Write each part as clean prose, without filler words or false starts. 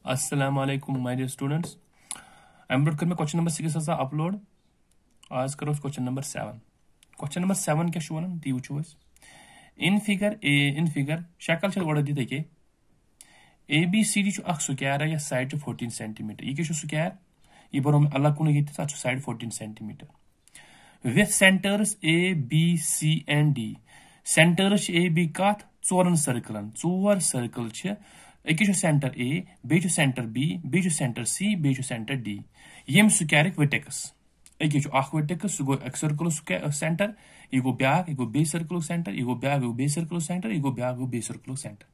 Assalamu alaikum, my dear students. I'm going to question number 6 upload. आज करो question number 7. Question number 7 क्या show the वुचो in figure शक्ल छ गोड़ दी देखे ABCD छ अख स्क्वायर है या साइड छ 14 सेंटीमीटर ये क्या छ स्क्वायर ये बरो में अलग कोन ये छ side 14 centimetre with centers A B C and D centers A B कात चोरन सर्कल छ एक सेंटर A बे सेंटर B बे सेंटर C बे सेंटर D यम स्क्वायर वर्टेक्स एक वर्टेक्स सह गो एक सर्कल सेंटर यह गो ब्याक यह गो बे सर्कल सेंटर यह गो ब्याक यह गो बे सर्कल सेंटर यह गो ब्याक गो बे circle centre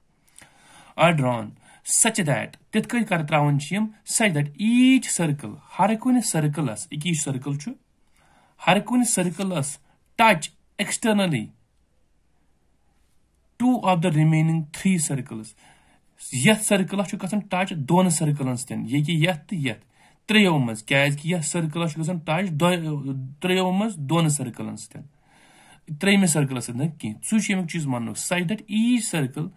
are drawn such that तित कई कर त्रावन छियम such that each circle हर कोने सर्कलस एक सर्कल छु हर कोने सर्कलस touch externally two of the remaining three circles यथ सर्कल टच दोन सर्कलन दिन ये कि यथ त्रो मज क्या सर्कल टच त्रो मज दोन सर्कलन दिन त्रेम सर्कल कह यह चीज one such that each circle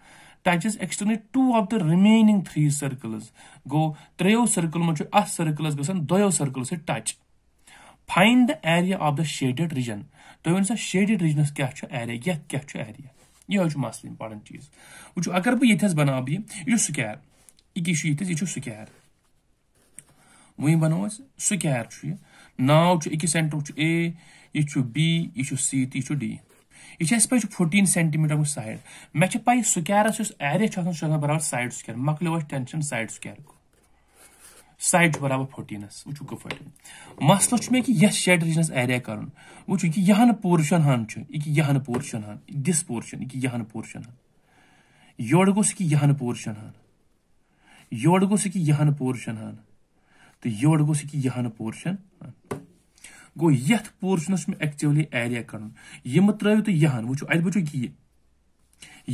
touches externally two of the remaining three circles go throw circle मज सर्कलस गसन दो सर्कल से touch find the area of the shaded region तुम वन सा शेडेड रीजनस क्या एरिया यथ क्या एरिया यह muscle important चीज वो अगर बह ये बना यह स्क्वायर यह स्क्वायर वही बनो स्क्वायर नाव एक सेंटर A यह B यह C तो यह D यह पे 14 सेंटीमीटर साइड मे पे स्क्वायरस एरिया बराबर साइड स्क्वायर मकलो टेंशन साइड स्क्वायर को साइड बराबर 14 वो कफ मसल मे कि यह शेड रीजनस एरिया कर वो यहन पोर्शन हन यहन पोर्शन हन दिस पोर्शन यहन पोर्शन हन योड़ गोस यहन पोर्शन हन योड़ गोस यहन पोर्शन हन तो योड़ गोस यहन पोर्शन हन गो यथ पोर्शनस में एक्चुअली एरिया कर यम त्रो तो यहन वो अत बचो कि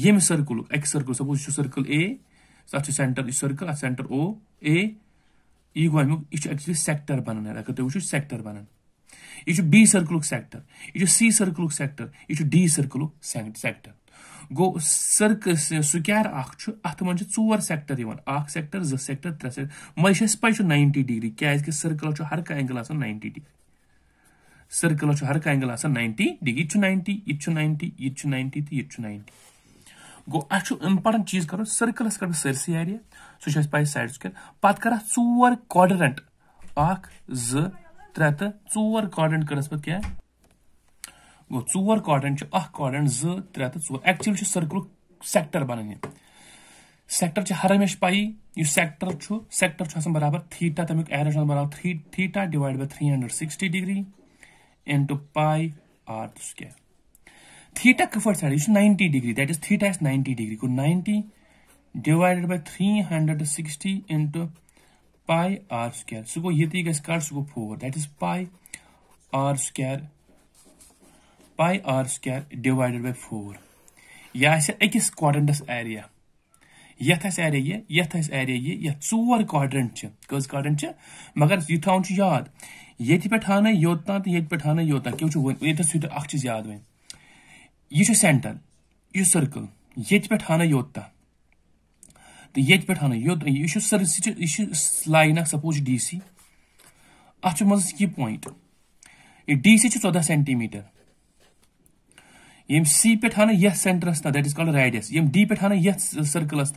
यम सर्कल एक सर्कल सपोज सर्कल A तथ centre circle centre O A यह गो अमुक यह एक्चुअली सेक्टर बनान अगर तुम वो सेक्टर बनान यह B सर्कल सेक्टर यह C सर्कल सेक्टर यह D सर्कल सेक्टर गो सर्कल स्क्वायर अत मन 4 सेक्टर अख सेक्टर 2 सेक्टर 3 सेक्टर मे पे 90 डिग्री क्या सर्कल हर कह एंगल 90 डिग्री सर्कल हर कह एंगल 90 डिग्री यह 90 यह 90 यह 90 तो यह 90 गो अ इंपॉर्टेंट चीज करो सर्कलस कर सरसी एरिया सह पे साइड स्क्वायर पत कर 4 क्वाड्रेंट 1 2 3 तो 4 क्वाड्रेंट कर क्या गो 4 क्वाड्रेंट 1 क्वाड्रेंट 2 3 तो 4 एक्चुअली सर्कल सेक्टर बनान सेक्टर हर हमेश पाई यह सेक्टर बराबर थीटा तमिक एरिया बराबर theta divide by 360 degree into pi r square theta कफर side 90 degree that is theta is 90 degree को 90 divided by 360 into pi r square so गो ये गस काट so 4 that is pi r square divided by 4 यह अकिस क्वाड्रेंटस area यथ area यह 4 quadrant कस quadrant मगर यह थवन याद ये पे हाना योतना तो ये पे हाना योतना क्यों ये चीज याद वन यह सेंटर यह सर्कल ये पे हाना योता तो ये पे हाना योत यह लाइन सपोज DC अत मज यह पॉइंट DC 14 सेंटीमीटर यम C पे हाना यह centres that is called radius यम D पे हाना यह सर्कलस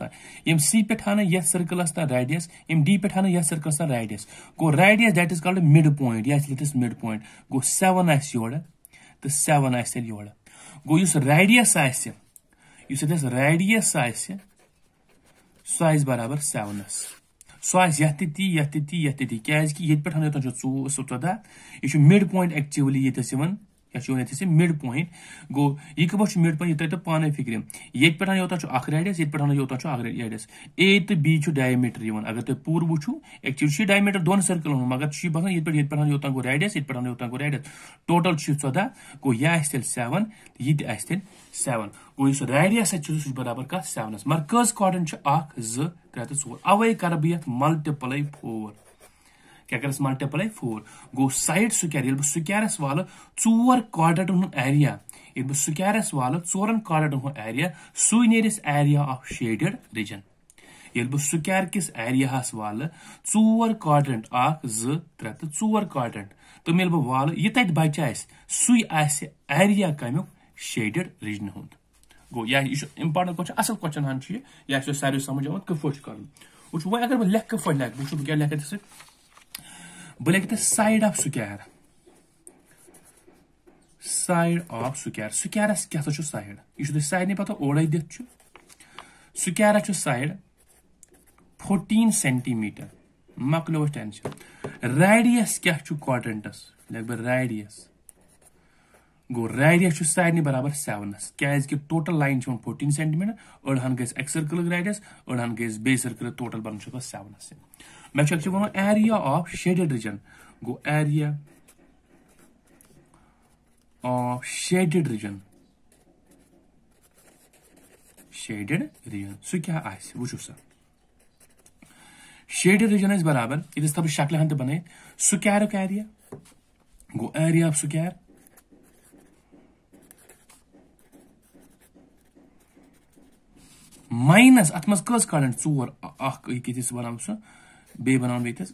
यम C पे हाना यह सर्कलस रेडियस यम D पे हाना यह सर्कलस रेडियस गो radius that is called mid point यह मिड पॉइंट गो 7 आस योड़ तो 7 आस योड़ गो युस रेडियस रेडियस सह बराबर 7 सह ती क्या ये पे 14 यह मिड पॉइंट एक्चुअली ये ये मिड पॉइंट गो यह कब मिड पॉइंट यह पाने फिक्र ये पे योता रेडियस ये पे योता रेडियस A तो B डायमीटर अगर तुम पूर वो एक्चुअली डायमीटर दोन सर्कल मगर बसान ये पे योता गो रेडियस ये पे योता गो रेडियस टोटल 14 गो यह 7 यह 7 गो इस रेडियस बराबर का 7 मगर कस क्वाड्रेंट 1 2 3 तो 4 अवे कर बह मल्टीप्लाई 4 क्या कर मल्टीप्लाई 4 गो साइड स्क्वायर स्क्वायरस वाल 4 क्वाड्रेंट एरिया ये स्क्वायरस वाल 4 क्वाड्रेंट एरिया सू नेरिस एरिया ऑफ शेडेड रीजन ये बह स्क्वायर किस एरिया वाल 4 क्वाड्रेंट 1 2 3 तो 4 क्वाड्रेंट तो ये बह वाल यह तत बचे सु एरिया कमुक शेडेड रीजन हुंद गो यह इंपॉर्टेंट क्वेश्चन असल क्वेश्चन हन यह सारे समझ आवान कफ कर वो अगर बह लेख कफ लेख वो क्या लेख बह लेख side of square side of square स्क्वायरस क्या साइड यह सारे पता ओड़े दिख स्क्वायरस साइड 14 सेंटीमीटर मकलो टेंशन रेडियस क्या क्वाड्रेंटस लग रेडियस गो रेडियस सारे बराबर 7 क्या टोटल लाइन 14 सेंटीमीटर अड़हन गई एक्स सर्कल रेडियस अड़हन गई बे सर्कल टोटल बन 7 मे वो area of shaded reason go area of shaded reason सह क्या वो सा शेडेड रीजन बराबर ये तब शक्ल हन बन square area go area of square minus अत मज कस कड़न 4 बनाव सह बे बनाव बेतस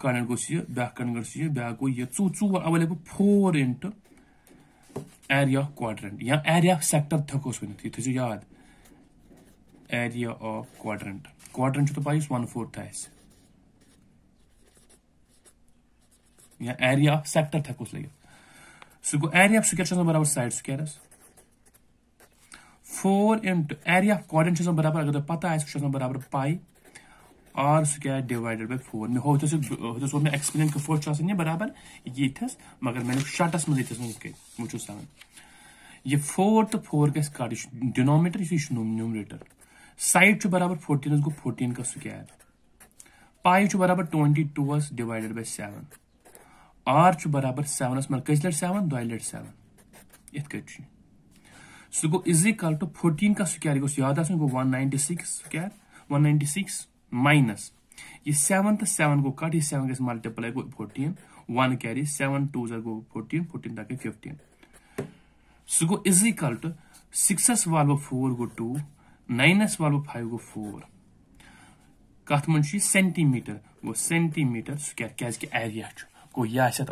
कड़न गो ब्या कड़न गो ब्या गो ये 4 available 4 into area of quadrant या एरिया ऑफ सेक्टर थकोस वन ये थो याद एरिया ऑफ क्वाड्रेंट क्वाड्रेंट तो पाई 1/4 या एरिया ऑफ सेक्टर थकोस लगे सह गो एरिया ऑफ स्क्वायर बराबर side squires 4 into area of quadrant बराबर अगर पता बराबर पाई आर स्क्वायर डिवाइडेड बाय 4 मे हो मे एक्सप्लेन कफ बराबर ये मगर मैंने शॉर्टस मज वो 7 ये 4 तो 4 गस कट डिनोमिनेटर यह न्यूमरेटर साइड बराबर 14 गो 14 का स्क्वायर पाई बराबर 22 डिवाइडेड बाय 7 आर बराबर 7 मगर कस लट 7 2 लट 7 इत सह गो इज इक्वल टू 14 का स्क्वायर गो याद गो 196 स्क्वायर 196 माइनस ये 7 तो 7 गो कट ये 7 गस मल्टीप्लाई गो 14 1 कैरी 7 2 गो 14 14 तक 15 सह गो इज इक्वल टू 6 वालो 4 गो 2 9 वालो 5 गो 4 कत मन सेंटीमीटर गो सेंटीमीटर स्क्वायर क्या एरिया गो यह आंसर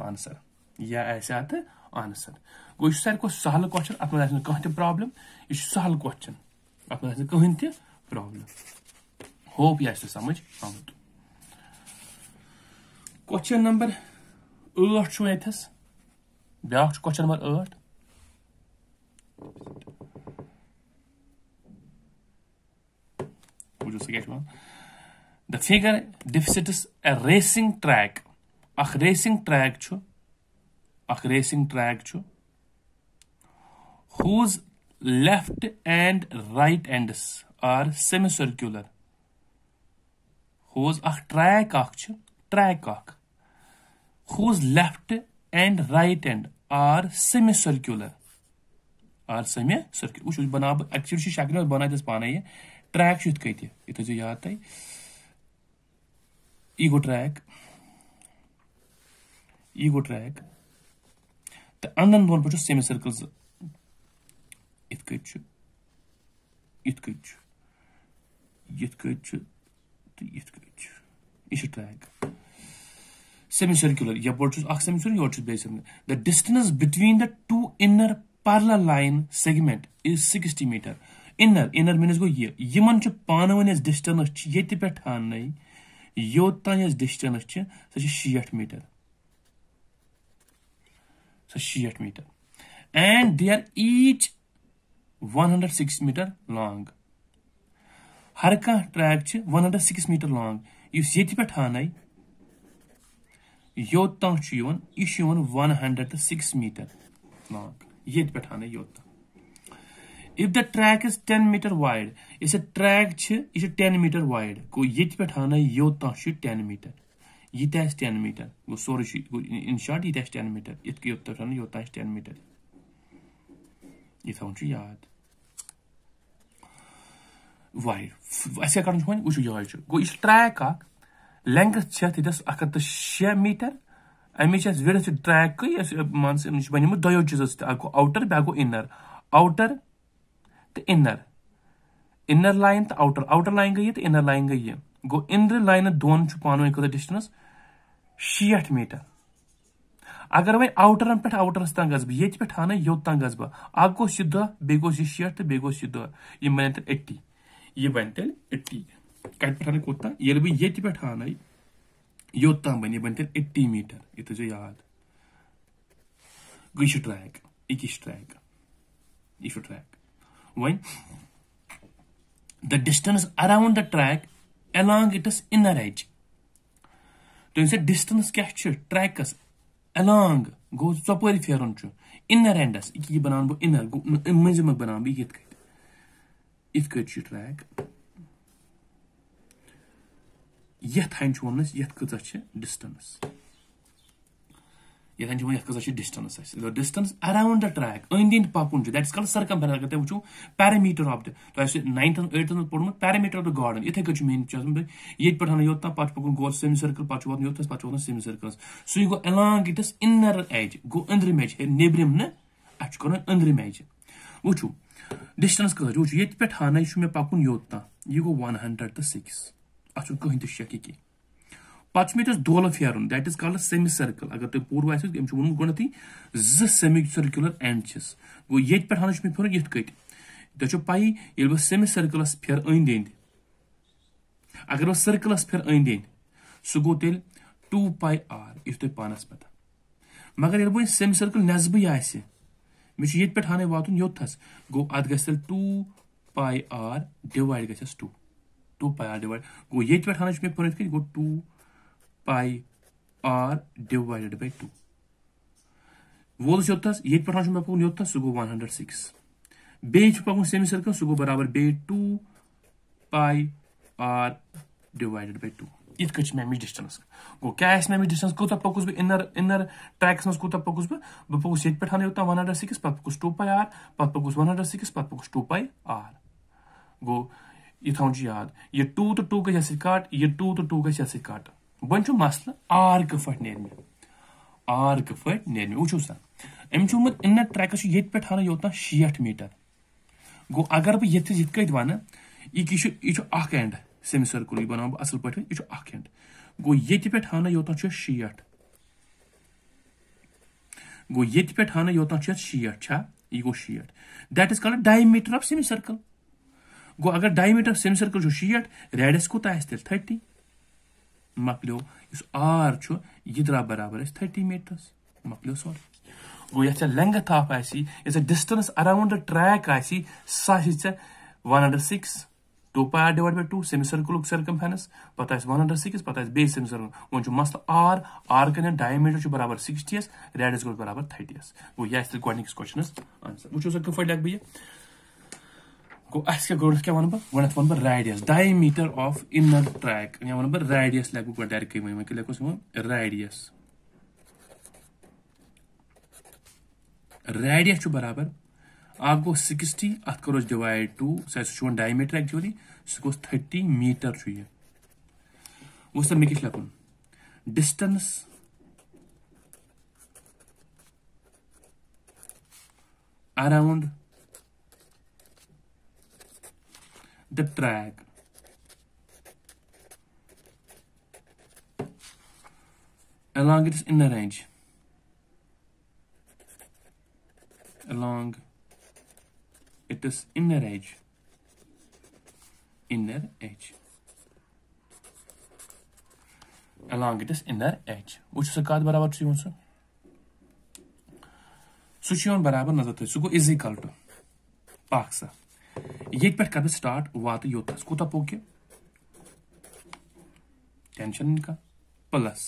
आंसर गो यह सारे सहल क्वेश्चन अत मज कह प्रॉब्लम यह सहल क्वेश्चन अत मज कहें तह प्रॉब्लम होप यह समझ आमुत क्वेश्चन नंबर 8 ये ब्या question number 8 the figure depicts a racing track racing track whose left and right ends are semicircular whose track whose left and right end are semicircular वो बना एक्चुअली शक्ल बना पाने ये ट्रैक कत ये थो याद तह ईगो ट्रैक तो अंदन दोन पे सेमी सर्कल्स यह ट्रैक सेमी सर्कुलर यपोर सेमी सर्कुलर योर बे the distance between the two inner parallel line segment is 60 metre inner मीनस गो यमन पानवन डिस्टेंस ये पे हान योतान डिस्टेंस सह 60 metre 60 metre and they are each 106 metre long हर कह ट्रैक 106 मीटर लॉन्ग इस ये पे हान योतान यह 106 मीटर लॉन्ग ये पे हान योतान if the track is 10 meter wide इस ट्रैक यह 10 मीटर वाइड गो ये पे हान योतान 10 मीटर यह 10 मीटर गो सोरे इन शॉर्ट यह 10 मीटर योतान 10 मीटर यह थवन याद वाइड अस कर वो यह गो यह ट्रैक लेंथ अक 6 मीटर अमिच विड्थ ट्रैक मान बनो दो चीजों गो आउटर ब्या गो इनर आउटर तो इनर इनर लाइन तो आउटर लाइन गई तो इनर लाइन गई ये गो इनर लाइन दोन पान कत डिस्टेंस 60 मीटर अगर वह आउटरन पे आउटरस तक गस ये पे हान योत तक गस बह गो यह 10 बे गोस यह 60 तो बे गोस यह 10 यह बन 80 यह बन 80 कत पे कोत ये बह ये पे हान योत तक बन यह बन 80 मीटर यह थो याद गो यह ट्रैक यह ट्रैक यह track one the distance around the track along its inner edge तो इनसे distance क्या ट्रैक along गो चपरी फेरन inner endस ये बनान बो inner मजिम बनान बो इत कट ट्रैक यथ हन वनस यथ कच distance ये distance distance around the track अंद पकुन दैट इज कॉल्ड सर्कमफेरेंस अगर वो पैरामीटर ऑफ द तो 9th 8th पोर्मुत पैरामीटर ऑफ द गार्डन इथे कछ मेन ये पे योत पत पकुन गोल सेमी सर्कल पत वोत योत पत वोत सेमी सर्कल सो गो अलोंग इट्स इनर एज गो अंदरिम एज नेबरिम न अच कर अंदरिम एज वो डिस्टेंस कह वो ये पे हान मे पकुन योत यह गो 106 अत कहीं तो शक की पे मे दोल फेरन that is called semi circle अगर तुम पूर्व वो गोथी सेमी सर्कुलर एंड गो ये पे हान मे फेरन यथ कट तुम पाई ये बह सेमी सर्कलस फेर अंद अगर बह सर्कलस फेर अंद सह गो तेल 2 पाई आर यह तुम पानस पता मगर ये बह सेमी सर्कल नजबी मे ये पे हान वातन योथस गो अत ग 2 पाई आर डिवाइड गस 2 पाई आर डिवाइड गो ये पे हान मे फेर गो 2 पाई आर डिवाइडेड बाय 2 वोल योथस ये पे मे पकन योथस सह गो 106 बे पकन सेमी सर्कल सह गो बराबर बे 2 पाई आर डिवाइडेड बाय 2 इत कच मे डिस्टेंस गो क्या मे डिस्टेंस कूत पकुस बह इनर ट्रैक्स मज कूत पकुस बह पकुस ये पे हान योत 106 पत पकुस 2 पाई आर पत पकुस 106 पत पकुस 2 पाई आर गो यह थो याद यह 2 तो 2 गई काट यह 2 तो 2 गई काट वन मसल आर कफ नेर आर कफ नेर वो सा अम इनर ट्रैकस ये पे हान योत 60 मीटर गो अगर बह ये कत वन यह एंड सेमी सर्कुल यह बना असल पे यह एंड गो ये पे हान योत 60 गो ये पे हान योत 60 यह गो 60 that is called diameter of semi circle गो अगर diameter of semi circle 60 radius कोत 30 मकलो इस आर यह द्रा बराबर 30 मीटर्स मकलो सॉरी गो ये लेंथ ऑफ ये डिस्टेंस अराउंड द ट्रैक सह 106 2 pi r divide by 2 semi circle circumference पता 106 पता बे सेमी सर्कुल वो मसल आर कन डायमीटर बराबर 60 रेडियस गो बराबर 30 गो यह गोनिक्स क्वेश्चन आंसर वो सा कफ लग बह गो क्या वन बह वन बह radius diameter of inner track या वन बह रेडियस लग गो डायरेक्ट लिखोस रेडियस रेडियस बराबर गो 60 अत करो डिवाइड 2 सह डायमीटर एक्चुअली सह गो 30 मीटर वो सर मे लिखुन distance around the track along its inner edge along its inner edge along its inner edge वो कत बराबर सह बराबर नजर सह गो इज इक्वल टू पाक सा ये पे कर स्टार्ट वात योतस कूत पोक टेंशन का प्लस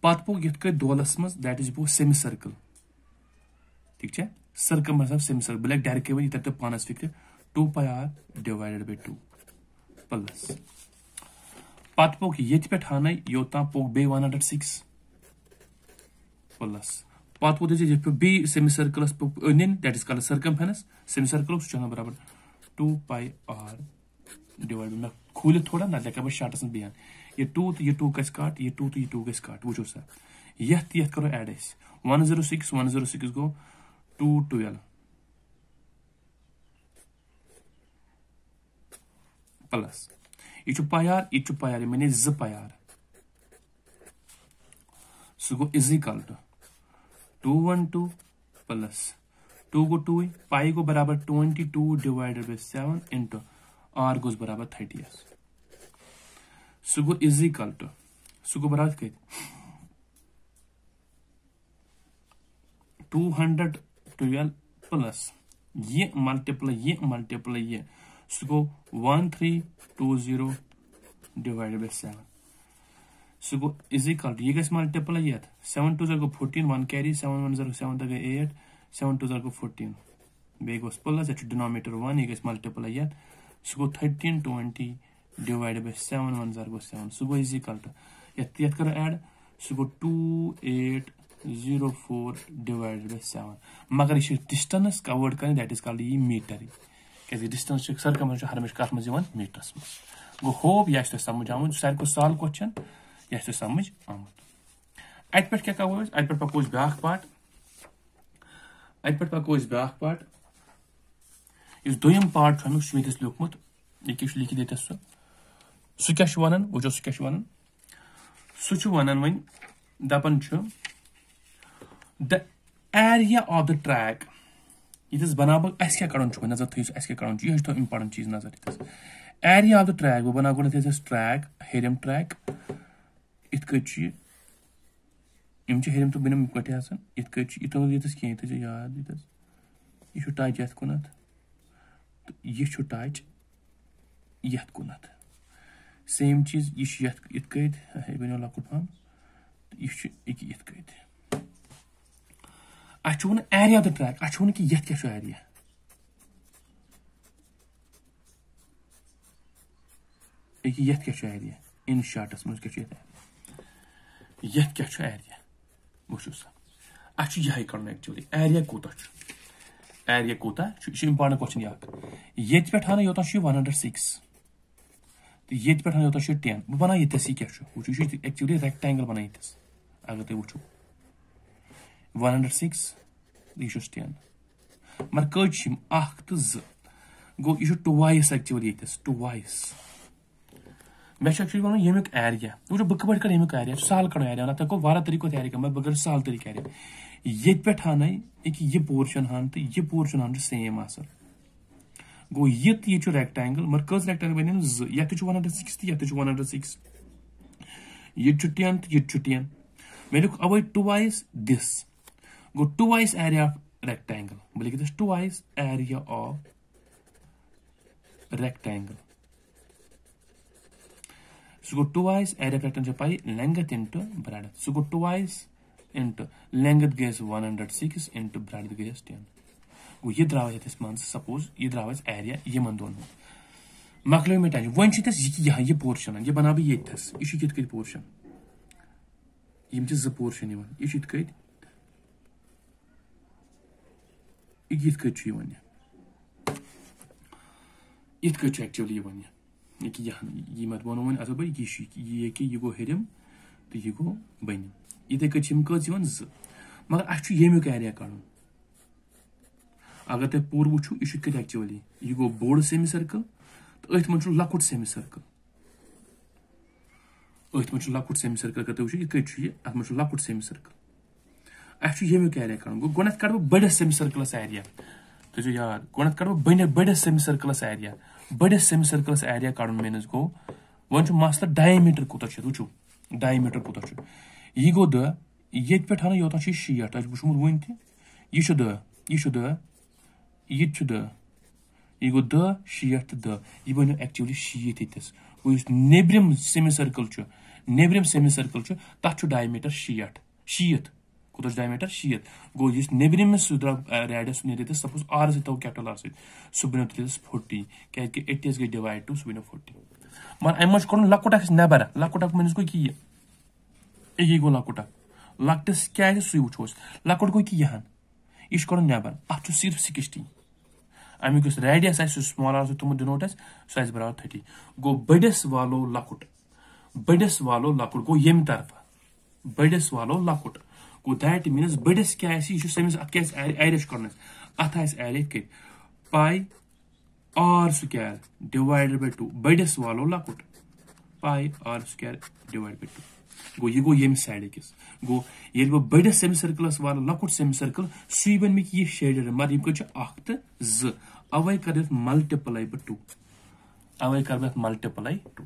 पत पोक ये दोलस मज दैट इज बो सेमी सर्कल ठीक है सर्कल मतलब semi circle black direct one ये पानस फिक्र 2 pi r divided by 2 plus पत पोक ये पे हान योत पोक बे 106 प्लस पत वो बे सेमी सर्कलस that is called circumference semi circle सह बराबर 2 पाई आर डिवाइड मैं खोल थोड़ा ना लेकर बस शार्टस बयान ये 2 तो ये 2 गस काट ये 2 तो ये 2 गस काट वो सा यह करो एड 106 गो 212 प्लस यह पायार यह पायार बने 2 पायार सह गो इज इक्वल टू 212 प्लस 2 गो 2 पाई गो बराबर 22 डिवाइडेड बाय 7 इंटू आर गोस बराबर 30 सह गो इज इक्वल टू सह गो बराबर कत 212 प्लस ये मल्टीप्लाई ये सह गो 1320 डिवाइडेड बाय 7 सह गो इज इक्वल टू यह गस मल्टीप्लाई ये 7 2 गो 14 1 कैरी 7 1 0 7 गो 8 7 2 गो 14 बे गोस प्लस ये डिनोमिनेटर 1 यह गस मल्टीप्लाई ये सह गो 1320 डिवाइडेड बाय 7 1 0 गो 7 सह गो इज इक्वल टू ये करो ऐड सह गो 2804 डिवाइडेड बाय 7 मगर यह डिस्टेंस कवर्ड कर दैट इज कॉल्ड ये मीटर क्या डिस्टेंस सर्कमफरेंस हमेशा कत मज मीटरस मज गो होप यह समझ आमुत सारे साल क्वेश्चन यह समझ आमुत अत पे क्या कहो अत पे पको ब्या पार्ट इस दोयम पार्ट सह लिखमुत यह लिखित ये सह क्या वन वो सह क्या वन सह वन वन दपान the area of the track ये बना बह क्या कड़न नजर थो क्या कड़न यह थो इंपॉर्टेंट चीज नजर एरिया ऑफ द ट्रैक बह बना गो ट्रैक हेरम ट्रैक इत हेरम तो बिनम पे इत कह याद यह टच ये कुन तो यह टच ये कुन सेम चीज यह बनो लकुट पहम तो यह अत one area of the track अत वन कि ये क्या एरिया ये क्या एरिया इन शार्टस मज क्या यह क्या एरिया वो सा अत यह कर एक्चुअली एरिया कूता इंपॉर्टेंट क्वेश्चन ये पे हाना योत 106 तो ये पे हाना योत 10 बह बना ये क्या वो एक्चुअली रेक्टेंगल बना अगर तुम वो 106 यह 10 मगर कज तो 2 गो यह ट्वाइस एक्चुअली ट्वाइस मे एक्चुअली वन यमुक एरिया वो बह कप कर यमुक एरिया साल कड़ो एरिया ना गो वारा तरीको एरिया मैं बह साल तरीक एरिया ये पे हान यह पोर्शन हान तो यह पोर्शन हान सेम गो ये रेक्टेंगल मगर कज रेक्टेंगल बन 2 ये 106 तो यह 106 ये 10 तो यह 10 मे लिख away twice this go twice area of rectangle बह लिख ट्वाइस एरिया ऑफ रेक्टेंगल सह गो ट्वाइस एरिया रेक्टेंगल पाई लेंथ इंटू ब्रेडथ सह गो ट्वाइस इंटू लेंथ गई 106 इंटू ब्रेडथ गई 10 गो यह द्राव ये मान सपोज यह द्राव एरिया यमन दोन मकलो मे टेंशन वन यहाँ यह पोर्शन यह बना बह ये यह पोर्शन यम 2 पोर्शन यह एक्चुअली वन यह मत वो वो अस यह गो हेरम तो यह गो बन इथे कज 2 मगर अ यमुक एरिया कड़न अगर तुम पूर वो यह एक्चुअली यह गो बोड़ सेमी सर्कल तो अथ मन लकुट सेमी सर्कल लकुट सेमी सर्कल अगर तुम यह अत मन लकुट सेमी सर्कल अ यमुक एरिया कड़न गो गोन कर बड़स सेमी सर्कलस एरिया तो याद गोन कर बड़स सेमी सर्कलस एरिया बड़स सेमी सर्कलस एरिया कड़न मीनस गो वन मसल डायमीटर कूत वो डायमीटर कूत यह गो 10 ये पे हाना योत 60 वो वन तह 10 यह 10 यह 10 यह गो 10 60 तो 10 यह बनो एक्चुअली 60 ये गो नेब्रिम सेमी सर्कल तथ डायमीटर 60 कूत डायमीटर 60 गो नेब्रिम रेडियस नीर suppose r so capital R सह बनो 40 क्या 80 गई डिवाइड टू सह बनो 40 मगर अमे कड़ लकुट नबर लकुट मीनस गो कि यह गो लकुट लकटस क्या सू वो लकुट गो कि यह कड़ नबर अत सिर्फ 60 अमुक रेडियस स्मॉल आर तुम डिनोट सह बराबर 30 गो बड़स वालो लकुट गो यम तरफ बड़स वालो लकुट गो दैट मीनस बड़स क्या सेमिस क्या एरिया कड़न अत एरिया कत पाई आर स्क्वायर डिवाइडेड बाय 2 बड़िस वालो लकुट पाई आर स्क्वायर डिवाइड बाय 2 गो ये गो यम साइड किस गो ये बह बड़िस सेमी सर्कलस वालो लकुट सेमी सर्कल सुई बन मिक ये शेडेड मगर यम कछ 1 तो 2 अवै कर मल्टीप्लाई बाय 2 अवै कर मल्टीप्लाई 2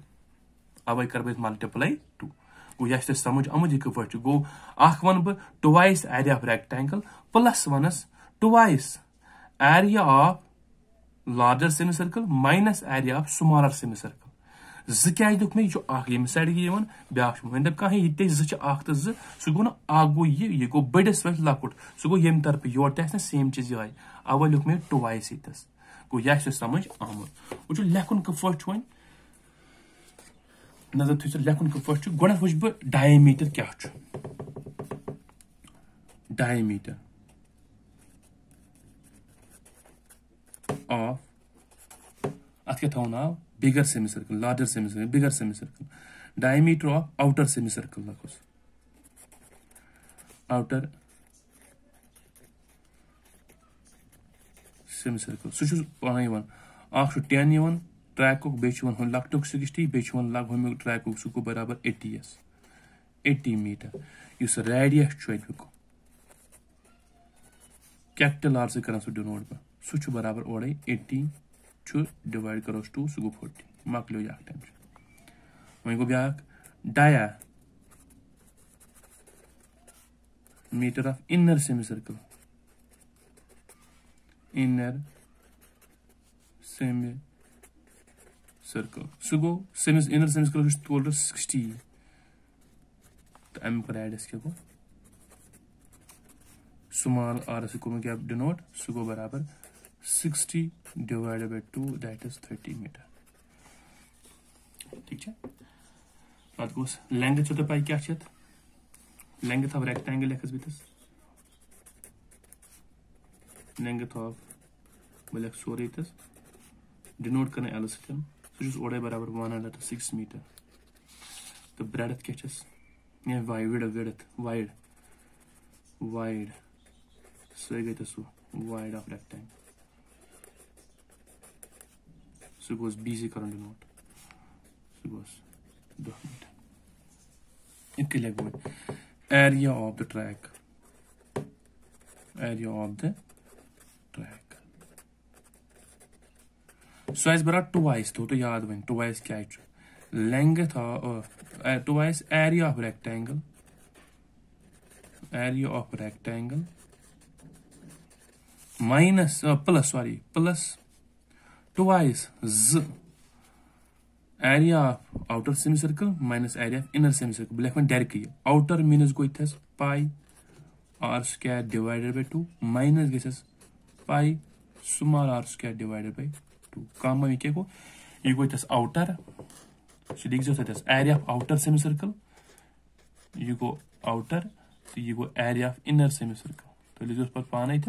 अवै कर मल्टीप्लाई 2 गो यह समझ आमुद यह पे गो अख वन बह twice area of rectangle plus वनस twice area of larger semi circle minus area of smaller semi circle क्या दुख मे यह साइड वन ब्या वन दप कह ये जख तो सह गो ना गो ये गो बड़िस वह लकुट सह गो यम तरफ योर तह सेम चीज ये अवै लिख मे ट्वाइस यस गो यह समझ आमुद वो लेखन कफ वन नजर थो लेखन कफ गोड वो बह डायमीटर क्या डायमीटर ऑफ अत क्या थो नाव bigger semi circle larger semi circle bigger semi circle diameter of outer semi circle लखोस आउटर सेमी सर्कल सह पान अख 10 ट्रैक बे लकटुक 60 बे लग हम ट्रैक सह बराबर 80 मीटर इस रेडियस अमुक कैपिटल आर सह सह डिनोट बह सह बराबर ओडे 80 डिवाइड करो 2 सह गो 40 मकलो यह टेंशन वो गो ब्या diameter of inner semicircle inner semi circle सह गो इनर सेमी सर्कल टोटल 60 तो अम पर एडस क्या गो स्मॉल आर से क्या डिनोट सह गो बराबर 60 divided by 2 that is 30 metre ठीक है पत गोस लेंथ तो पाई क्या लेंथ ऑफ रेक्टेंगल लेखस बितस लेंथ ऑफ बलक सोरे तस डिनोट करने एल सतन सह ओडे बराबर 106 मीटर तो ब्रेडथ क्या वाइड सह गई तो वाइड ऑफ रेक्टेंगल सह गोस बीसी कर डिनोट सह गोस 2 मीटर इतके लिख वो एरिया ऑफ द ट्रैक सह बरा ट्वाइस तो याद वन ट्वाइस क्या length twice area of rectangle minus plus twice area of outer semi circle minus area of inner semicircle बह लिख डायरेक्ट आउटर मीनस गो pi r square divided by 2 minus गस pi small r square divided by 2 कम क्या गो यह गो outer सह लिख area of outer semi circle यह गो आउटर तो यह गो area of inner semi circle तो लिखो पे पान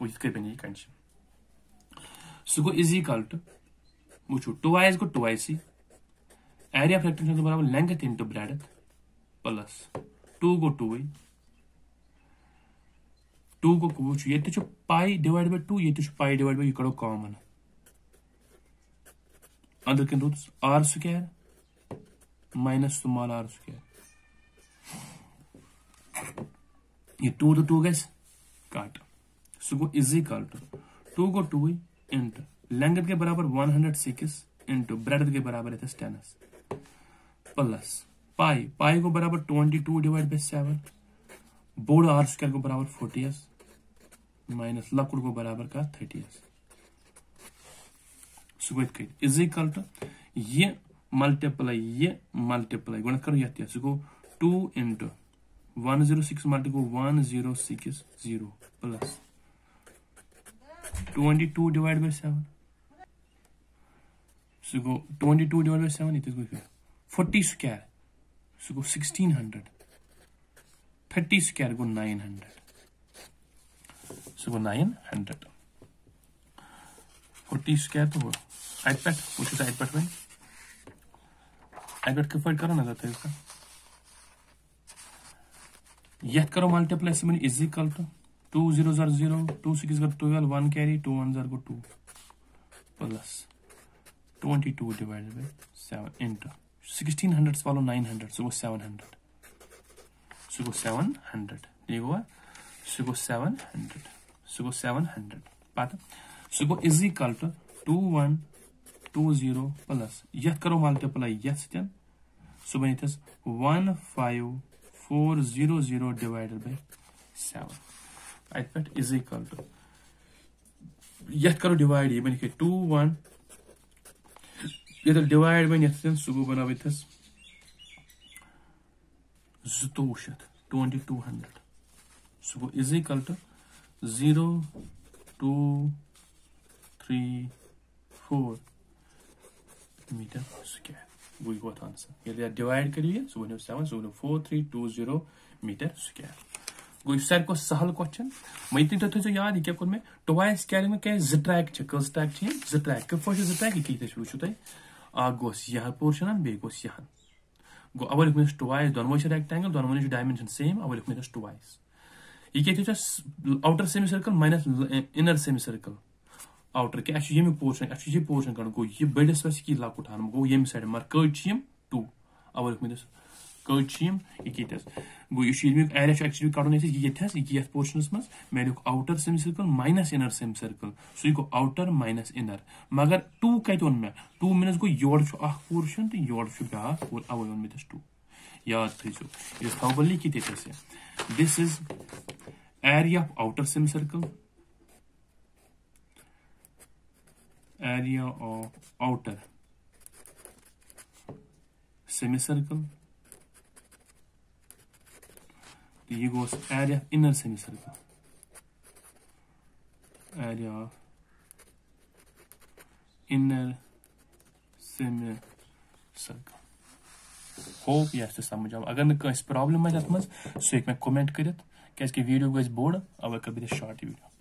वो ये बन कंडीशन सह गो इज इक्वल टू वो twice go twice area of rectangle बराबर लेंथ इंटू ब्रेडथ प्लस 2 गो 2 गो वो ये पाई डिवाइड बाय 2 ये पाई डिवाइड बाय यह कड़ो कॉमन अंदर कन root r square minus small r square ये 2 तो 2 गस काट सह गो इज इक्वल टू 2 गो 2 इंटू लेंथ के बराबर 106 इंटू ब्रेडथ के बराबर 10 प्लस पाई को बराबर 22 डिवाइड बाय 7 बोर्ड आर स्क्वायर को बराबर 40 माइनस लकुड़ को बराबर का 30 सह इज इक्वल टू ये मल्टीप्लाई गुणा करो यह सह गो 2 into 106 multiply 1060 plus 22 divide by 7 सह गो 22 divide by 7 it go 40 square सह गो 1600 30 स्क्वायर गो 900 सह गो 900 40 स्क्वायर तो अत पे वो अत पे अत पे करो नजर थे इसका यह करो मल्टीप्लाई से is equal to 2 0 0 0 2 6 12 1 carry 2 1 0 2 plus 22 divided by 7 into 1600 वालों 900 so 700 so 700 ये हुआ so 700 so 700 पता so is equal to 2120 plus यह करो multiply यह सत्यन so बनी thus 15400 divided by 7 I put is equal to यह करो divide ये बनी के 21 ये तो divide बनी यह सुगु बना भी thus 2200 so is equal to 0234 meter square we got answer ये divide करिए so 7 so 4320 meter square गो सर को सहल क्वेश्चन मैं तो थो याद क्या कोन में ट्वाइस कैरिंग में क्या ज ट्रैक छ कस ट्रैक छ ज ट्रैक के फर्स्ट ज ट्रैक की थे वुचु तय आ गोस यह पोर्शन बे गोस यह गो अवल में ट्वाइस दोनों छ रेक्टेंगल दोनों छ डायमेंशन सेम अवल में ट्वाइस ये क्या थे outer semi circle minus inner semi circle outer के अच्छे ये पोर्शन कर गो ये बड़स वस की लाकुट हान गो ये साइड मार कट छिम 2 अवल में कट छिम ये कितस गो ये में एरिया एक्चुअली काढो नेसे ये थस ये पोर्शनस में मैं लिख outer semi circle minus inner semi circle सो ये गो आउटर माइनस इनर मगर 2 कतोन में 2 मींस गो योर छ अख पोर्शन तो योर छ बा और अवल में 2 याद थइसो ये थावल लिखि देतसे this is area of outer semicircle area of outer semicircle ये goes area of inner semicircle area of inner semicircle hope yes to समझ आओ अगर न कोई प्रॉब्लम है तत मस सो एक मैं कमेंट करित क्या वीडियो गो बोर्ड अब कभी शॉर्ट वीडियो